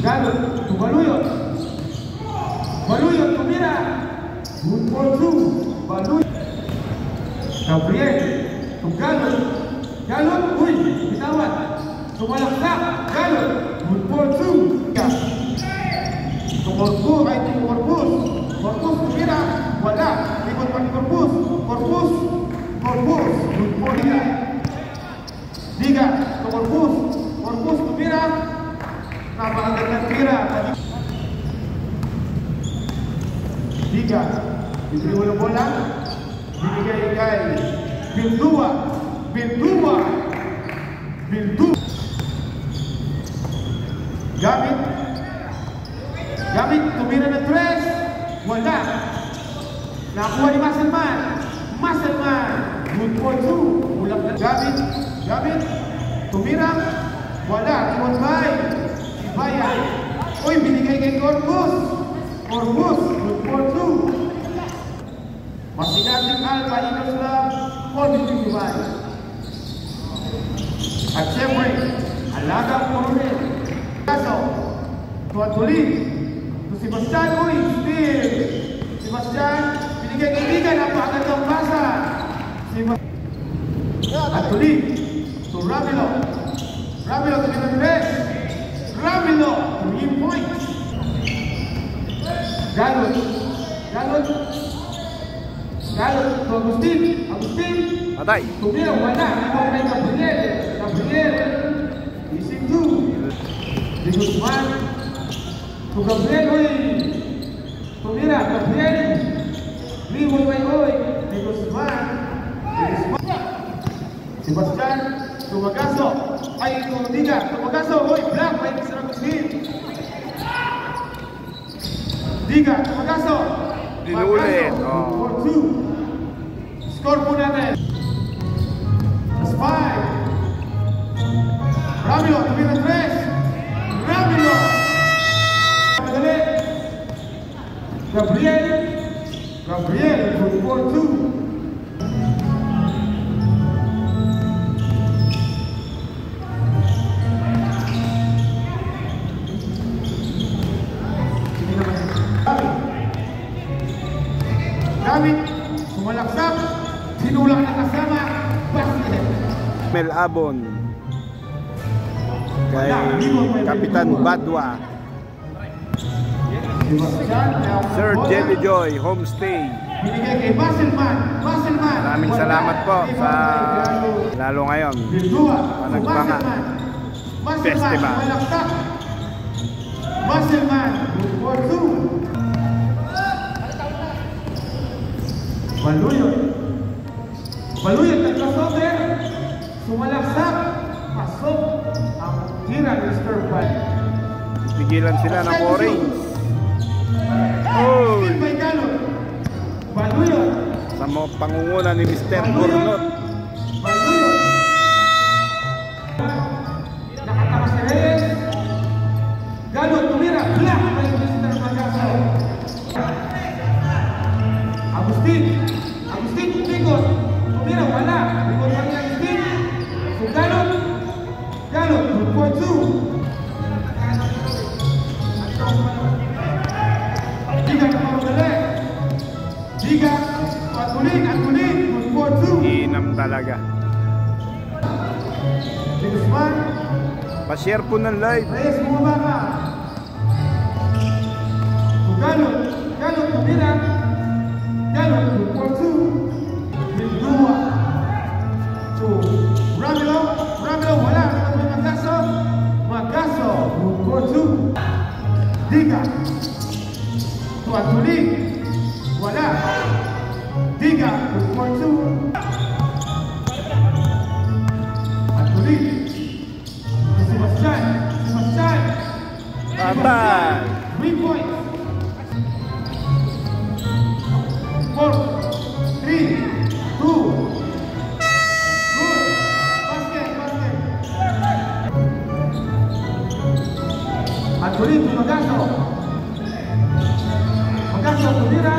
Galot, tumaluyot. Baluyot, tumira. Good for two. Baluyot. Gabriel, tugalot. Galot, uy, bitawan. Tumalaksak. Galot, good for two. Tumorpus, ay tumorpus. Corpus, tumira. Wala. Ikot pa ni Corpus. Corpus. Corpus, good for Diga. Diga, tumorpus. Corpus, tumira. Napakagad ng tira. Diga, diberi ulang bola, dibigay kay Bildua, Bildua, Bildua. Gamit, tumira ng tres, wala. Nakuha ni Muscleman, good for two, ulang na. Gamit, tumira, wala. Iwan bay, Bayan. Uy, binigay kay Corpus, good for two. Masing-masing Alpha Eagles Club, positive divide. At siyempre, alagang Coronel. Kaso, tuwan-tuloy. To Sebastian, uy, still. Sebastian, binigay kay Diga, napakagad ng basa. At tuloy, to Ramilo. Ramilo, to Pinagres. Ramilo, 3 points. Galot, to Agustin, Patay. tumira, wala. Ikaw kay Gabriel, ising 2. Di Guzman, to Gabriel, uy. Tumira, Gabriel. Liwoy, uy. Di Guzman. Sebastian, Tumagaso. Ay, Diga, Tumagaso, uy. Black, may isa ng Agustin. Diga, Tumagaso. Dinulit. For 2. Score po natin. That's 5. Ramilo, tumira 3. Ramilo. Madali. Gabriel, for 2. Gamit, sumalaksak, sinulak na kasama, basket. Mel Abon kay Kapitan Badwa. Sir Jelly Joy, homestay. Binigay kay Muscleman. Maraming salamat po sa lalo ngayon Panagbanga Festival. Muscleman, good for 2. Baluyot at crossover, sumalaksak, pasok ang tira ni Mr. Pan. Pigilan sila ng orange. Oh! Baluyot. Sa mga pangunguna ni Mr. Burnot. Baluyot. Nakatakas ni Reyes. Galot, tumira, black by Mr. Magaso. Agustin, Tigot, tumira, wala. Tigot pa ni Agustin. So Galot, good for 2. Diga na pagdali. Diga, Antunin, good for 2. Inam talaga. Guzman. Pa-share po ng live. Reyes, bumaba ka. So Galot, tumira. Galot, good for 2. Bildua. So, Ramilo, wala. Magaso, good for 2. Diga. To Antunin, wala. Diga, good for 2. Antunin. Sebastian. Patay. 3 points. 4, 3, 2. Good. Basket. Antunin, Magaso, tumira.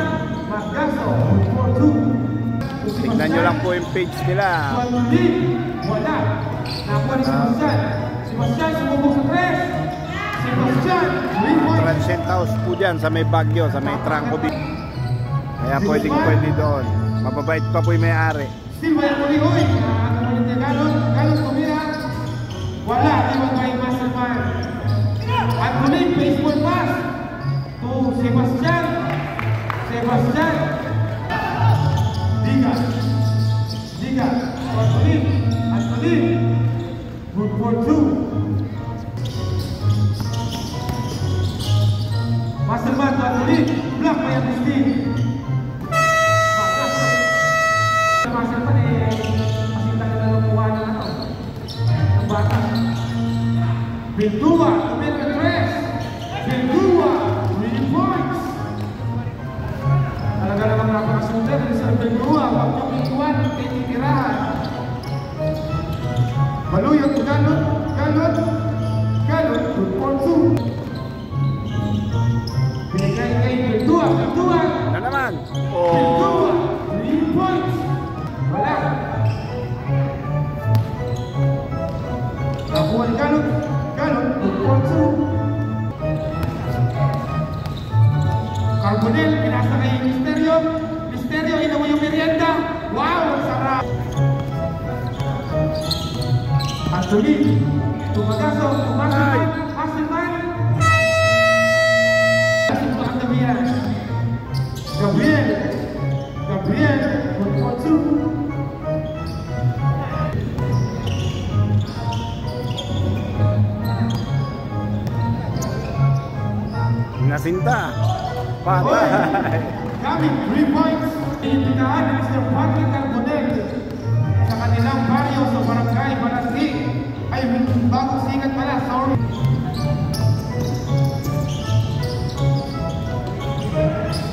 Magaso, good for 2. Tignan nyo lang po yung page nila. Wala. Nakuha ni Sebastian, sumubok sa 3. Sebastian, Guest house po dyan sa may Baguio, sa may Trangco Beach. Kaya pwede doon. Mababait pa po yung may-ari. Silva Kulihoy, Galon tumira. Wala, iwan kay Masterman. At muling baseball pass to Sebastian. Diga, Anthony, good for 2. Masterman to Anthony, block by Agustin. Masterman masih tak ada lupuan ng bata. Bildua, tumira tres. Bildua, 3 points. Talaga naman napakasulit ng isang Bildua. Huwag niyong iwan, titirahan. Baluyot, Galon, good for 2. Binigay kay Bildua. Na naman. Bildua, 3 points. Wala. Nakuha ni Galon, good for 2. Carbonell, pinasa kay Misterio, ina mo yung merienda. Wow, ang sarap. Anthony, tumagaso, Masterman. Simpulan Gabriel, good for 2. Nasinta. Patay. Kami, 3 points. Imbitahan ni Mr. Patrick Carbonell sa kanilang baryo sa Barangay Balasli. Ay, bagong sikat pala, sorry.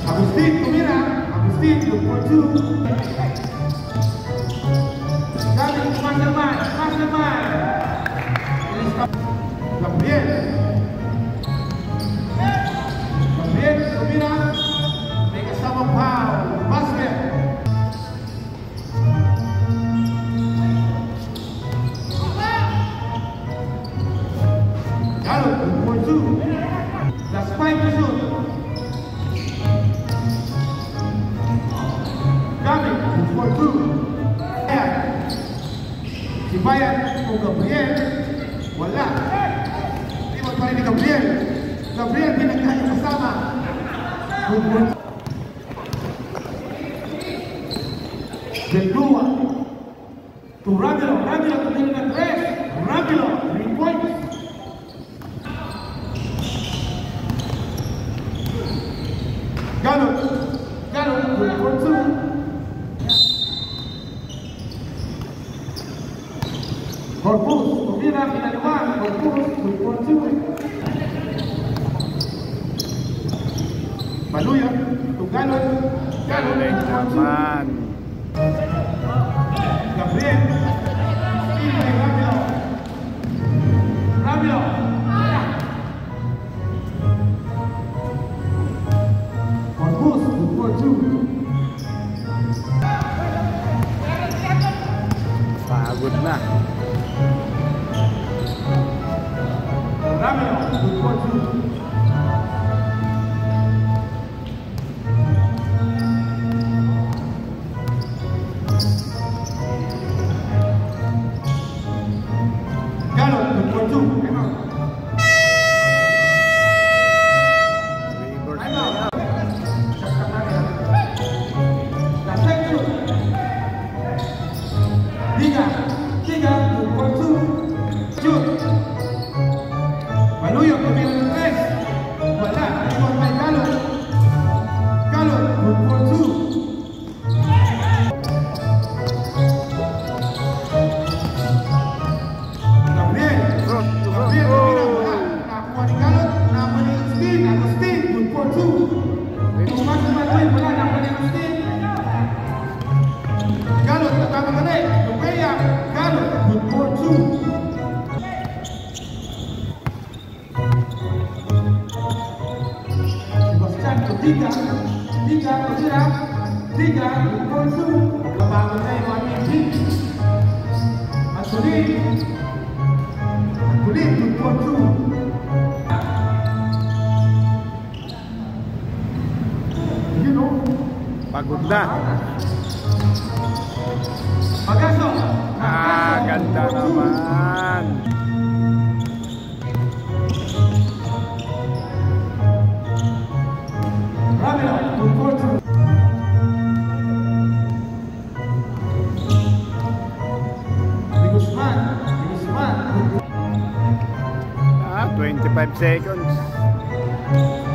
Agustin, tumira. Good for 2. Kami, Masterman. Gabriel, tumira. May kasamang foul. Basket. Galon, good for 2. Last 5 to shoot. Kami, good for 2. Si Bayan o Gabriel, wala. Iwan pa rin ni Gabriel. Pinagkaya kasama. Good for 2. Bildua to Ramiro tumira na 3. Ramiro, 3 points. Galon, good for 2. Corpus, tumira, pinaliwan. Corpus, good for 2. Baluyot to Galon, good for 2. Gabriel, Ramiro. Corpus, good for 2. Pagod na. Ramiro, good for 2. Tiga, Ponsu, kebangun saya wangi tinggi. Sulit, Ponsu. Pagod na. Magaso. Ganda naman. Ramiro, good fortune. Guzman. 25 seconds.